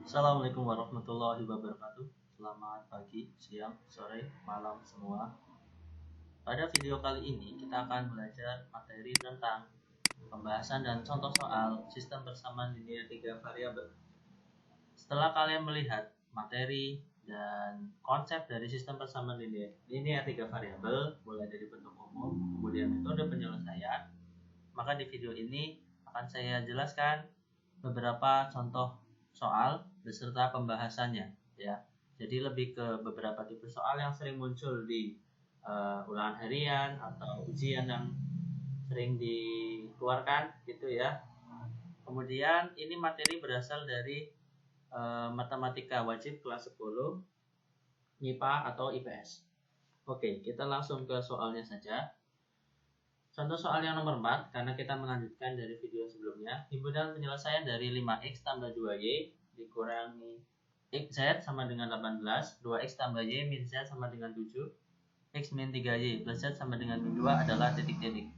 Assalamualaikum warahmatullahi wabarakatuh. Selamat pagi, siang, sore, malam semua. Pada video kali ini kita akan belajar materi tentang pembahasan dan contoh soal sistem persamaan linear 3 variabel. Setelah kalian melihat materi dan konsep dari sistem persamaan linear 3 variabel, mulai dari bentuk umum, kemudian metode penyelesaian, maka di video ini akan saya jelaskan beberapa contoh soal beserta pembahasannya, ya. Jadi lebih ke beberapa tipe soal yang sering muncul di ulangan harian atau ujian yang sering dikeluarkan gitu ya. Kemudian ini materi berasal dari matematika wajib kelas 10, MIPA atau IPS. Oke, kita langsung ke soalnya saja. Contoh soal yang nomor 4, karena kita melanjutkan dari video sebelumnya. Himpunan penyelesaian dari 5x tambah 2y dikurangi xz sama dengan 18, 2x tambah y min z sama dengan 7, x min 3y plus z sama dengan min 2 adalah titik-titik.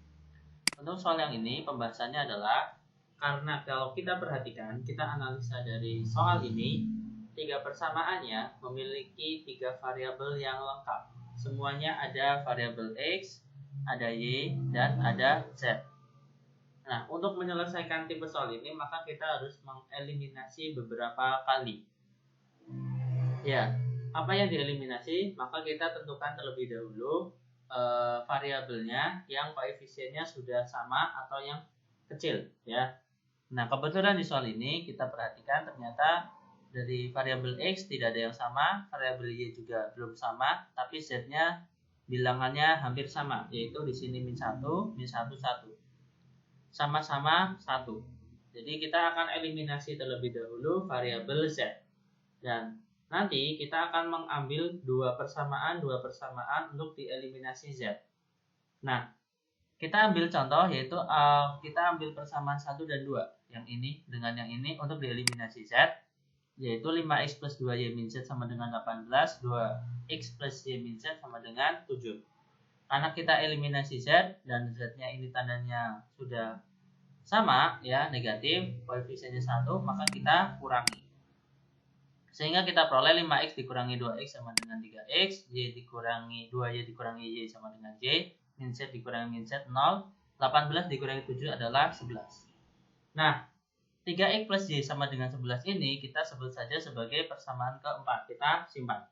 Untuk soal yang ini, pembahasannya adalah, karena kalau kita perhatikan, kita analisa dari soal ini, 3 persamaannya memiliki 3 variabel yang lengkap. Semuanya ada variabel x, ada y, dan ada z. Nah, untuk menyelesaikan tipe soal ini, maka kita harus mengeliminasi beberapa kali. Ya, apa yang dieliminasi? Maka kita tentukan terlebih dahulu variabelnya yang koefisiennya sudah sama atau yang kecil, ya. Nah, kebetulan di soal ini kita perhatikan ternyata dari variabel x tidak ada yang sama, variabel y juga belum sama, tapi z-nya bilangannya hampir sama, yaitu di sini min 1, min 1, 1. Sama-sama 1. Jadi kita akan eliminasi terlebih dahulu variabel z. Dan nanti kita akan mengambil dua persamaan untuk dieliminasi z. Nah, kita ambil contoh yaitu kita ambil persamaan 1 dan 2. Yang ini dengan yang ini untuk dieliminasi z, yaitu 5x plus 2y min z sama dengan 18, 2x plus y min z sama dengan 7. Karena kita eliminasi z dan z-nya ini tandanya sudah sama, ya, negatif, koefisiennya 1, maka kita kurangi. Sehingga kita peroleh 5x dikurangi 2x sama dengan 3x, y dikurangi 2y dikurangi y sama dengan y, min z dikurangi min z 0, 18 dikurangi 7 adalah 11. Nah, 3x plus y sama dengan 11 ini kita sebut saja sebagai persamaan keempat. Kita simpan.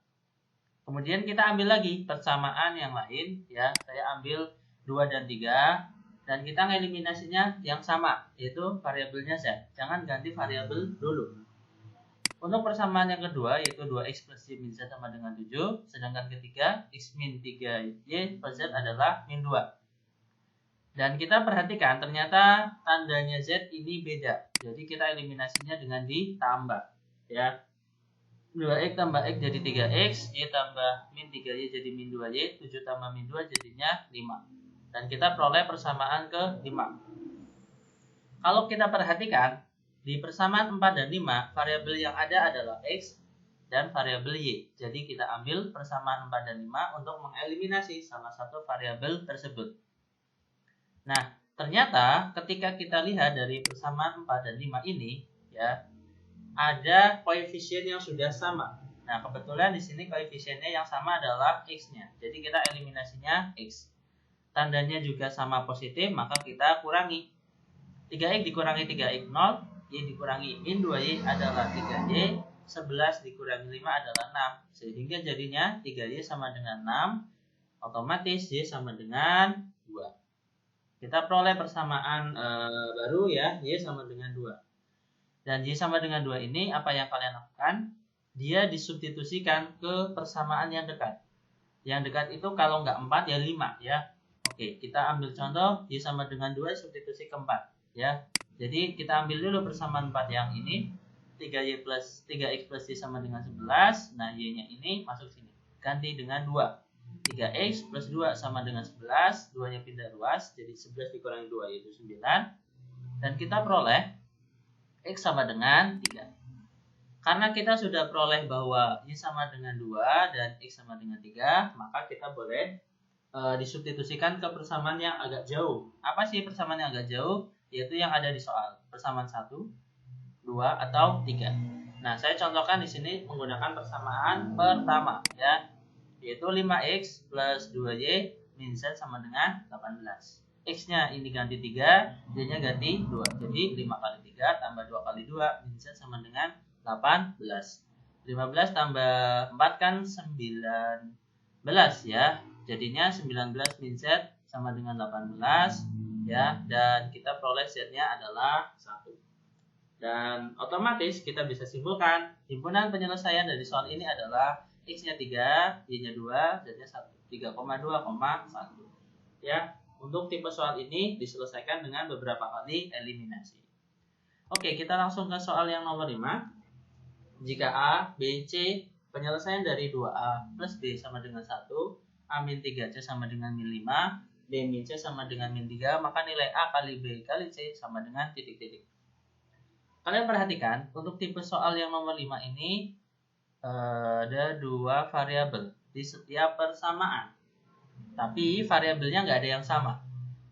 Kemudian kita ambil lagi persamaan yang lain, ya. Saya ambil 2 dan 3 dan kita ngeliminasinya yang sama, yaitu variabelnya z. Jangan ganti variabel dulu. Untuk persamaan yang kedua yaitu 2x plus y min z sama dengan 7, sedangkan ketiga x min 3y plus z adalah min 2. Dan kita perhatikan ternyata tandanya z ini beda. Jadi kita eliminasinya dengan ditambah, ya. 2x tambah x jadi 3x, y tambah min 3y jadi min 2y, 7 tambah min 2 jadinya 5. Dan kita peroleh persamaan ke 5. Kalau kita perhatikan, di persamaan 4 dan 5, variabel yang ada adalah x dan variabel y. Jadi kita ambil persamaan 4 dan 5 untuk mengeliminasi salah satu variabel tersebut. Nah, ternyata ketika kita lihat dari persamaan 4 dan 5 ini, ya, ada koefisien yang sudah sama. Nah, kebetulan di sini koefisiennya yang sama adalah x-nya. Jadi kita eliminasinya x. Tandanya juga sama positif, maka kita kurangi. 3x dikurangi 3x 0, y dikurangi min 2y adalah 3y, 11 dikurangi 5 adalah 6. Sehingga jadinya 3y sama dengan 6, otomatis y sama dengan 2. Kita peroleh persamaan baru, ya, y sama dengan 2. Dan y sama dengan 2 ini apa yang kalian lakukan? Dia disubstitusikan ke persamaan yang dekat. Yang dekat itu kalau nggak 4 ya 5, ya. Oke, kita ambil contoh y sama dengan 2 substitusi ke 4, ya. Jadi kita ambil dulu persamaan 4 yang ini, 3x plus y sama dengan 11. Nah, y-nya ini masuk sini. Ganti dengan 2. 3x plus 2 sama dengan 11, 2-nya pindah ruas, jadi 11 dikurangi 2 yaitu 9. Dan kita peroleh x sama dengan 3. Karena kita sudah peroleh bahwa y sama dengan 2 dan x sama dengan 3, maka kita boleh disubstitusikan ke persamaan yang agak jauh. Apa sih persamaan yang agak jauh? Yaitu yang ada di soal. Persamaan 1, 2, atau 3. Nah, saya contohkan di sini menggunakan persamaan pertama ya, yaitu 5x plus 2y min z sama dengan 18. X-nya ini ganti 3, Y-nya ganti 2. Jadi 5 kali 3 tambah 2 kali 2 min z sama dengan 18. 15 tambah 4 kan 19 ya. Jadinya 19 min z sama dengan 18 ya, dan kita peroleh z-nya adalah 1. Dan otomatis kita bisa simpulkan himpunan penyelesaian dari soal ini adalah X-nya 3, Y-nya 2, Z-nya 1. 3,2,1. Ya, untuk tipe soal ini diselesaikan dengan beberapa kali eliminasi. Oke, kita langsung ke soal yang nomor 5. Jika A, B, C penyelesaian dari 2A plus B sama dengan 1, A min 3C sama dengan min 5, B min C sama dengan min 3, maka nilai A kali B kali C sama dengan titik-titik. Kalian perhatikan, untuk tipe soal yang nomor 5 ini ada 2 variabel di setiap persamaan. Tapi variabelnya nggak ada yang sama.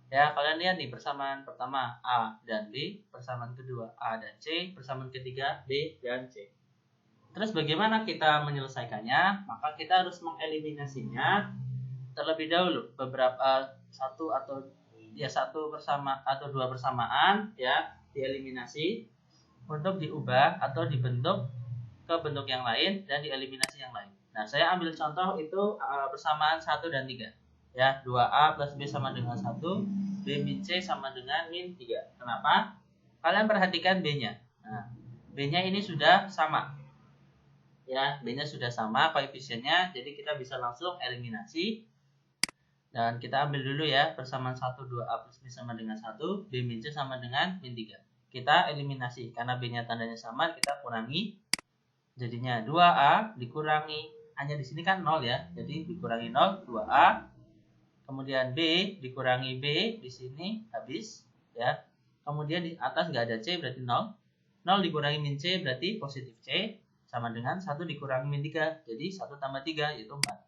Ya, kalian lihat nih, persamaan pertama A dan B, persamaan kedua A dan C, persamaan ketiga B dan C. Terus bagaimana kita menyelesaikannya? Maka kita harus mengeliminasinya terlebih dahulu. Beberapa satu atau dua persamaan ya dieliminasi untuk diubah atau dibentuk ke bentuk yang lain dan dieliminasi yang lain. Nah, saya ambil contoh itu persamaan 1 dan 3. Ya, 2A plus B sama dengan 1, B min C sama dengan min 3. Kenapa? Kalian perhatikan B-nya. Nah, B-nya ini sudah sama. Ya, B-nya sudah sama koefisiennya, jadi kita bisa langsung eliminasi. Dan kita ambil dulu ya, persamaan 1, 2A plus B sama dengan 1, B min C sama dengan min 3. Kita eliminasi, karena B-nya tandanya sama, kita kurangi. Jadinya 2A dikurangi, hanya di sini kan 0 ya, jadi dikurangi 0, 2A. Kemudian B dikurangi B, di sini habis ya. Kemudian di atas nggak ada C, berarti 0. 0 dikurangi min C, berarti positif C, sama dengan 1 dikurangi min 3, jadi 1 tambah 3, yaitu 4.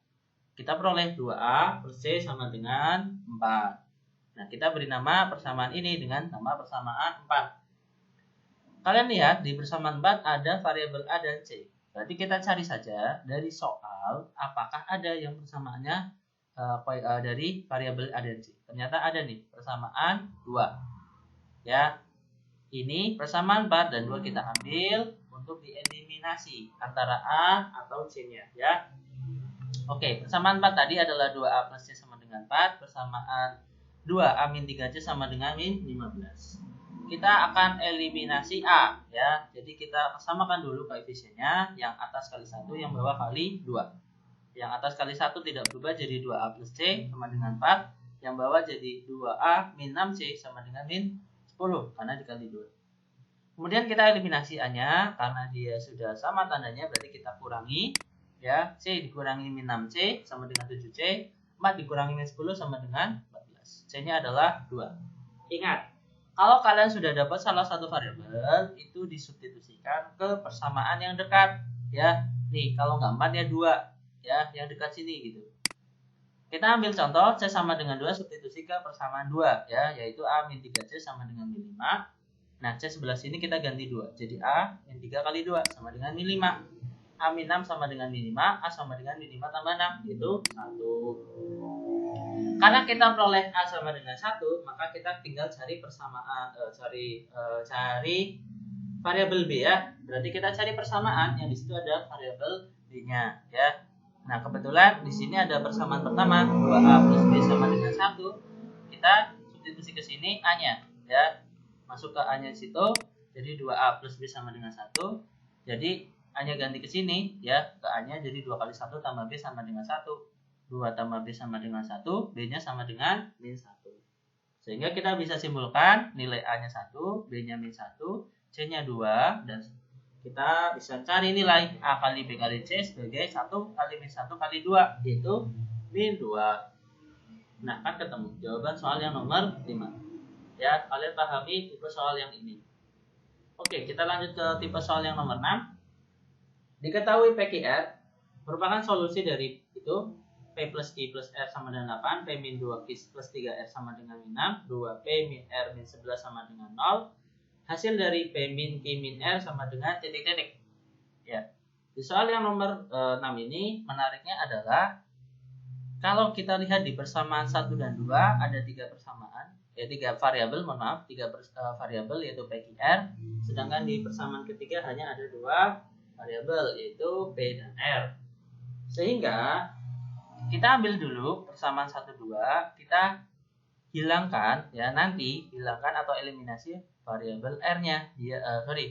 Kita peroleh 2A plus C sama dengan 4. Nah, kita beri nama persamaan ini dengan nama persamaan 4. Kalian lihat di persamaan 4 ada variabel A dan C. Berarti kita cari saja dari soal apakah ada yang persamaannya dari variabel A dan C. Ternyata ada nih, persamaan 2. Ya. Ini persamaan 4 dan 2 kita ambil untuk dieliminasi antara A atau C-nya ya. Oke, persamaan 4 tadi adalah 2A plus C sama dengan 4, persamaan 2A min 3C sama dengan min 15. Kita akan eliminasi A ya. Jadi kita samakan dulu koefisiennya, yang atas kali 1, yang bawah kali 2. Yang atas kali 1 tidak berubah jadi 2A plus C sama dengan 4, yang bawah jadi 2A min 6C sama dengan min 10 karena dikali 2. Kemudian kita eliminasi A-nya, karena dia sudah sama tandanya berarti kita kurangi ya. C dikurangi min 6C sama dengan 7C, 4 dikurangi min 10 sama dengan 14. C-nya adalah 2. Ingat, kalau kalian sudah dapat salah satu variabel, itu disubstitusikan ke persamaan yang dekat ya. Nih, kalau nggak 4 ya 2 ya, yang dekat sini gitu. Kita ambil contoh C sama dengan 2, substitusi ke persamaan 2 ya, yaitu A min 3C sama dengan min 5. Nah, C sebelah sini kita ganti 2. Jadi A min 3 kali 2 sama dengan min 5. A min 6 sama dengan min 5, A sama dengan min 5 tambah 6, itu 1. Karena kita peroleh A sama dengan 1, maka kita tinggal cari persamaan, cari variabel B ya. Berarti kita cari persamaan yang di situ ada variabel B-nya ya. Nah, kebetulan di sini ada persamaan pertama 2A plus B sama dengan 1. Kita substitusi ke sini A-nya ya. Masuk ke A-nya di situ, jadi 2A plus B sama dengan 1. Jadi A-nya ganti ke sini ya, ke A-nya jadi 2 kali 1 tambah B sama dengan 1. 2 tambah B sama dengan 1, B-nya sama dengan min 1. Sehingga kita bisa simpulkan nilai A-nya 1, B-nya min 1, C-nya 2, dan kita bisa cari nilai A kali B kali C sebagai 1 kali min 1 kali 2, yaitu min 2. Nah, kan ketemu jawaban soal yang nomor 5. Ya, kalian pahami tipe soal yang ini. Oke, kita lanjut ke tipe soal yang nomor 6. Diketahui PQR merupakan solusi dari itu P plus Q plus R sama dengan 8, P min 2Q plus 3R sama dengan min 6, 2P min R min 11 sama dengan 0. Hasil dari P min Q min R sama dengan titik-titik. Ya. Di soal yang nomor 6 ini menariknya adalah kalau kita lihat di persamaan 1 dan 2 ada 3 persamaan, ya 3 variabel, mohon maaf, 3 variabel yaitu P, Q, R. Sedangkan di persamaan ketiga hanya ada 2 variabel yaitu P dan R. Sehingga kita ambil dulu persamaan 1 2, kita hilangkan ya, nanti hilangkan atau eliminasi variabel R-nya,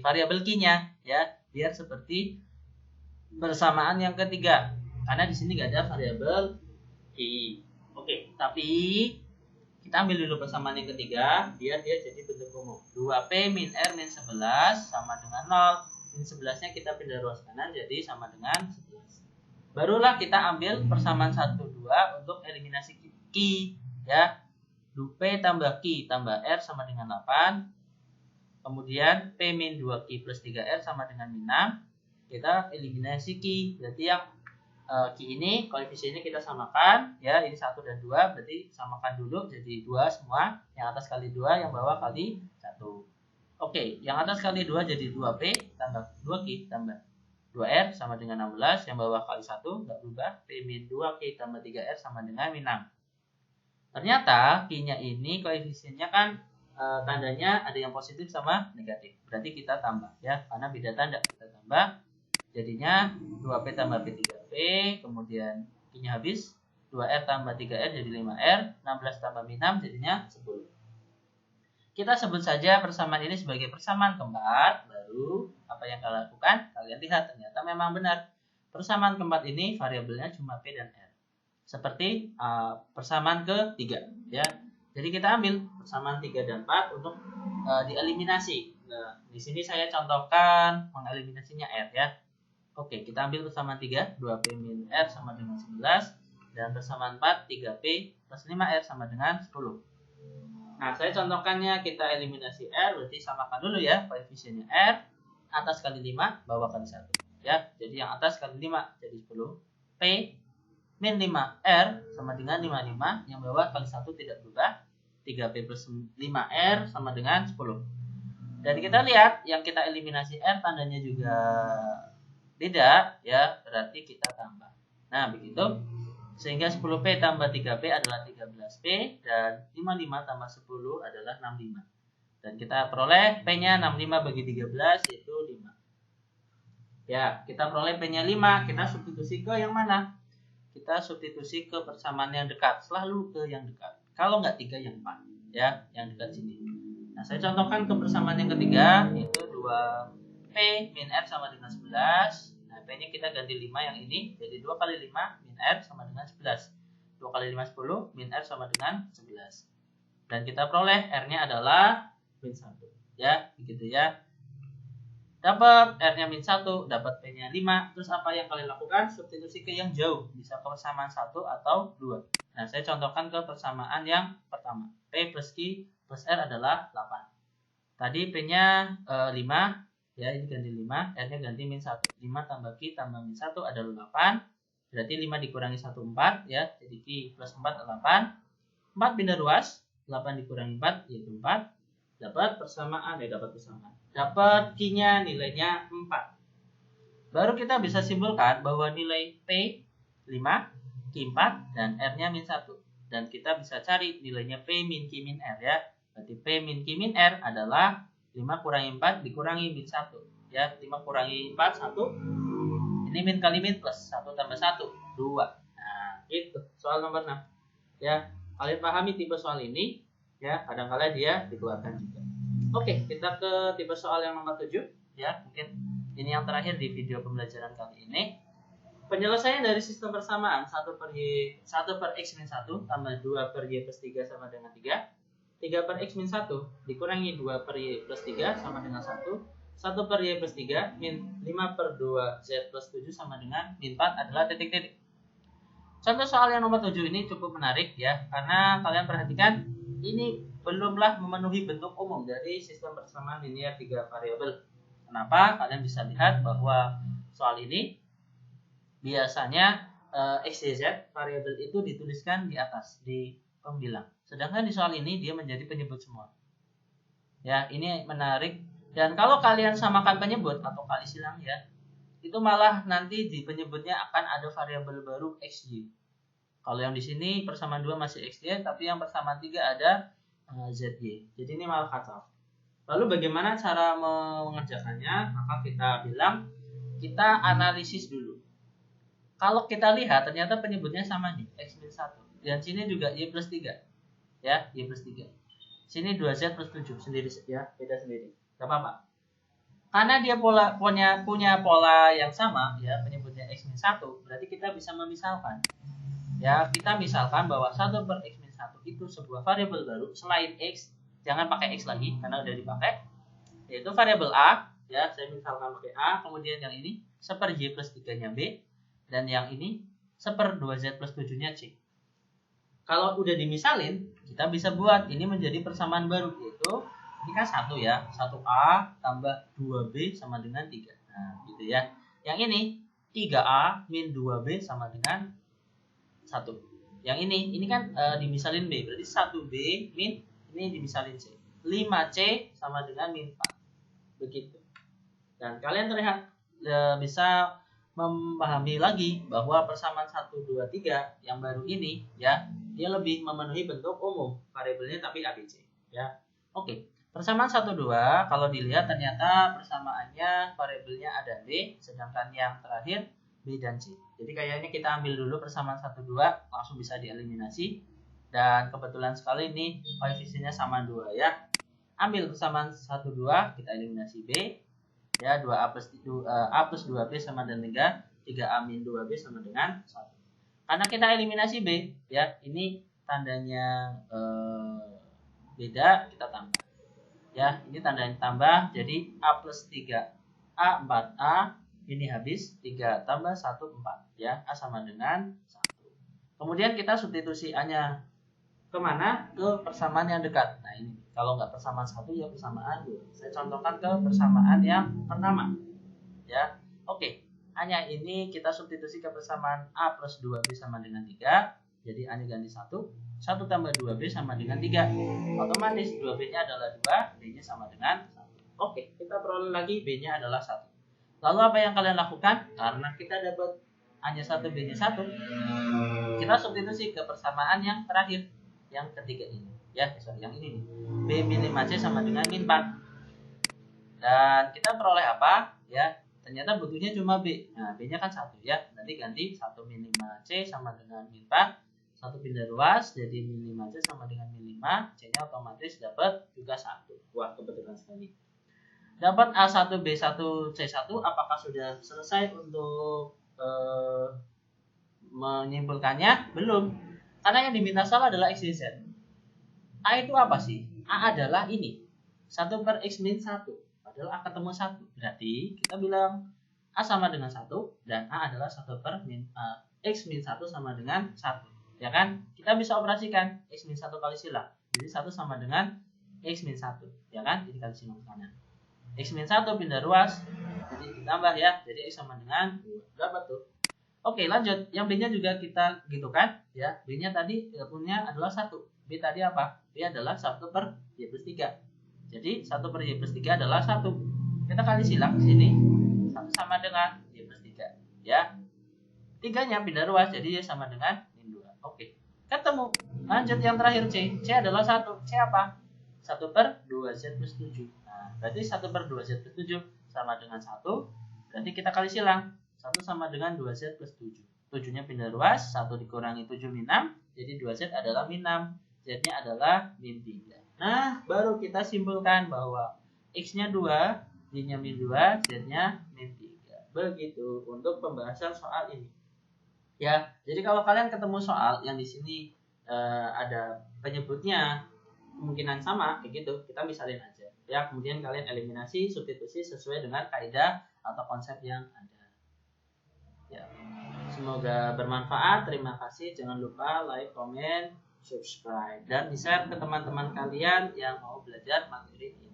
variabel Q-nya ya, biar seperti persamaan yang ketiga. Karena di sini nggak ada variabel Q. Oke, tapi kita ambil dulu persamaan yang ketiga biar dia jadi bentuk umum. 2P min R min 11 sama dengan 0. Min 11-nya kita pindah ruas kanan jadi sama dengan 11. Barulah kita ambil persamaan 1 2 untuk eliminasi Q ya. P tambah Q tambah R sama dengan 8. Kemudian P min 2Q plus 3R sama dengan min 6. Kita eliminasi Q. Berarti yang Q ini koefisiennya kita samakan ya, ini 1 dan 2, berarti samakan dulu jadi 2 semua, yang atas kali 2, yang bawah kali 1. Oke, yang atas kali 2 jadi 2P tambah 2Q tambah 2R sama dengan 16, yang bawah kali 1 enggak berubah, P min 2Q tambah 3R sama dengan min 6. Ternyata Q-nya ini koefisiennya kan tandanya ada yang positif sama negatif, berarti kita tambah ya, karena beda tanda kita tambah. Jadinya 2P tambah P3P, kemudian Q-nya habis, 2R tambah 3R jadi 5R, 16 tambah min 6 jadinya 10. Kita sebut saja persamaan ini sebagai persamaan keempat. Baru apa yang kalian lakukan? Kalian lihat ternyata memang benar. Persamaan keempat ini variabelnya cuma P dan R. Seperti persamaan ketiga ya. Jadi kita ambil persamaan 3 dan 4 untuk dieliminasi. Nah, di sini saya contohkan mengeliminasinya R ya. Oke, kita ambil persamaan 3, 2P min R sama dengan 11. Dan persamaan 4, 3P plus 5R sama dengan 10. Nah, saya contohkannya, kita eliminasi R, berarti samakan dulu ya koefisiennya R. Atas kali 5, bawah kali 1. Ya, jadi yang atas kali 5 jadi 10. P min 5R sama dengan 55, yang bawah kali 1 tidak berubah. 3P plus 5R sama dengan 10. Dan kita lihat yang kita eliminasi R tandanya juga beda ya, berarti kita tambah. Nah, begitu. Sehingga 10P tambah 3P adalah 13P dan 55 tambah 10 adalah 65. Dan kita peroleh P-nya 65 bagi 13 yaitu 5. Ya, kita peroleh P-nya 5, kita substitusi ke yang mana? Kita substitusi ke persamaan yang dekat, selalu ke yang dekat. Kalau nggak 3 yang 4 ya, yang dekat sini. Nah, saya contohkan ke persamaan yang ketiga yaitu 2P min R sama dengan 11. Nah, P-nya kita ganti 5 yang ini, jadi 2 kali 5 min R sama dengan 11. 2 kali 5 10, min R sama dengan 11. Dan kita peroleh R-nya adalah min 1. Ya, begitu ya. Dapat R-nya min 1, dapat P-nya 5. Terus apa yang kalian lakukan? Substitusi ke yang jauh. Bisa ke persamaan 1 atau 2. Nah, saya contohkan ke persamaan yang pertama. P plus Q plus R adalah 8. Tadi P-nya 5. Ya, ini ganti 5. R-nya ganti min 1. 5 tambah Q tambah min 1 adalah 8. Berarti 5 dikurangi 1, 4. Ya, jadi Q plus 4 adalah 8. 4 pindah ruas. 8 dikurangi 4 yaitu 4. Dapat persamaan. Dapat Q-nya nilainya 4. Baru kita bisa simpulkan bahwa nilai P 5, Q 4, dan R-nya min 1. Dan kita bisa cari nilainya P min Q min R ya. Berarti P min Q min R adalah 5 kurangi 4 dikurangi min 1. Ya, 5 kurangi 4, 1. Ini min kali min plus 1 tambah 1, 2. Nah, itu soal nomor 6. Ya, kalian pahami tipe soal ini. Ya, kadang-kadang dia dikeluarkan juga. Oke, kita ke tipe soal yang nomor 7 ya. Mungkin ini yang terakhir di video pembelajaran kali ini. Penyelesaian dari sistem persamaan 1 per X min 1 tambah 2 per Y plus 3 sama dengan 3. 3 per X min 1 dikurangi 2 per Y plus 3 sama dengan 1. 1 per Y plus 3 min 5 per 2 Z plus 7 sama dengan min 4 adalah titik-titik. Contoh soal yang nomor 7 ini cukup menarik ya. Karena kalian perhatikan ini belumlah memenuhi bentuk umum dari sistem persamaan linear 3 variabel. Kenapa? Kalian bisa lihat bahwa soal ini biasanya X, Y, Z variabel itu dituliskan di atas, di pembilang. Sedangkan di soal ini dia menjadi penyebut semua. Ya, ini menarik. Dan kalau kalian samakan penyebut atau kali silang ya, itu malah nanti di penyebutnya akan ada variabel baru XY. Kalau yang di sini persamaan 2 masih XY, tapi yang persamaan 3 ada ZY. Jadi ini malah kacau. Lalu bagaimana cara mengerjakannya? Maka kita bilang kita analisis dulu. Kalau kita lihat ternyata penyebutnya sama nih, X-1. Dan sini juga Y plus 3. Ya, Y plus 3. Sini 2Z plus 7 sendiri ya, beda sendiri. Gak apa-apa. Karena dia punya pola yang sama ya, penyebutnya X-1, berarti kita bisa memisalkan. Ya, kita misalkan bahwa 1 per X-1 itu sebuah variabel baru selain X. Jangan pakai X lagi karena udah dipakai, yaitu variabel A ya, saya misalkan pakai A, kemudian yang ini 1 Y plus 3 nya B, dan yang ini 1 2Z plus 7 nya C. Kalau udah dimisalin, kita bisa buat ini menjadi persamaan baru, yaitu ini kan 1 ya, 1A tambah 2B sama dengan 3. Nah gitu ya. Yang ini 3A min 2B sama dengan 1. Yang ini kan dimisalin B, berarti 1B min ini dimisalin C. 5C sama dengan min 4. Begitu. Dan kalian terlihat bisa memahami lagi bahwa persamaan 1, 2, 3 yang baru ini ya, dia lebih memenuhi bentuk umum variabelnya tapi ABC ya. Oke. Persamaan 1, 2 kalau dilihat ternyata persamaannya variabelnya ada B, sedangkan yang terakhir B dan C. Jadi kayaknya kita ambil dulu persamaan 1, 2 langsung bisa dieliminasi. Dan kebetulan sekali ini koefisiennya sama 2 ya. Ambil persamaan 1, 2, kita eliminasi B. Ya, 2A plus 2B sama dengan 3. 3A min 2B sama dengan 1. Karena kita eliminasi B, ya, ini tandanya beda, kita tambah. Ya, ini tandanya tambah, jadi A plus 3A 4A, ini habis, 3 tambah 1, 4. Ya, A sama dengan 1. Kemudian kita substitusi A-nya kemana? Ke persamaan yang dekat. Nah ini, kalau nggak persamaan 1 ya persamaan 2. Saya contohkan ke persamaan yang pertama. Ya, oke. A-nya ini kita substitusi ke persamaan A plus 2B sama dengan 3. Jadi A-nya ganti 1. 1 tambah 2B sama dengan 3. Otomatis 2B-nya adalah 2, B-nya sama dengan 1. Oke, kita peroleh lagi B-nya adalah 1. Lalu apa yang kalian lakukan? Karena kita dapat A-nya 1, B-nya 1. Kita substitusi ke persamaan yang terakhir. Yang ketiga ini ya, yang ini nih, B min 5C sama dengan min 4. Dan kita peroleh apa ya, ternyata butuhnya cuma B. Nah B nya kan 1 ya, nanti ganti 1 min 5C sama dengan min 4, 1 pindah ruas jadi min 5C sama dengan min 5, C nya otomatis dapat juga 1. Wah kebetulan sekali dapat A1 B1 C1. Apakah sudah selesai untuk menyimpulkannya? Belum. Karena yang diminta salah adalah X, Y, Z. A itu apa sih? A adalah ini. 1 per X min 1. Padahal A ketemu 1. Berarti kita bilang A sama dengan 1. Dan A adalah 1 per X min 1 sama dengan 1. Ya kan? Kita bisa operasikan X min 1 kali silang. Jadi 1 sama dengan X min 1. Ya kan? Jadi kali silang kanan. X min 1 pindah ruas. Jadi ditambah ya. Jadi X sama dengan 2. Berapa tuh? Oke lanjut, yang B-nya juga kita gitu kan ya, B-nya tadi punya adalah 1. B tadi apa? B adalah 1 per Y plus 3. Jadi 1 per Y plus 3 adalah 1. Kita kali silang di sini, 1 sama dengan Y plus 3 ya. 3-nya pindah ruas, jadi Y sama dengan min 2. Oke, ketemu. Lanjut yang terakhir C. C adalah 1. C apa? 1 per 2Z plus 7. Nah, berarti 1 per 2Z plus 7 sama dengan 1. Berarti kita kali silang. 1 sama dengan 2Z plus 7. 7-nya pindah ruas, 1 dikurangi 7 min 6. Jadi 2Z adalah min 6. Z-nya adalah min 3. Nah, baru kita simpulkan bahwa X-nya 2, Y-nya min 2, Z-nya min 3. Begitu untuk pembahasan soal ini. Ya, jadi kalau kalian ketemu soal yang di sini ada penyebutnya kemungkinan sama, kayak gitu, kita misalin aja. Ya, kemudian kalian eliminasi, substitusi sesuai dengan kaidah atau konsep yang ada. Ya, semoga bermanfaat. Terima kasih. Jangan lupa like, comment, subscribe, dan share ke teman-teman kalian yang mau belajar materi ini.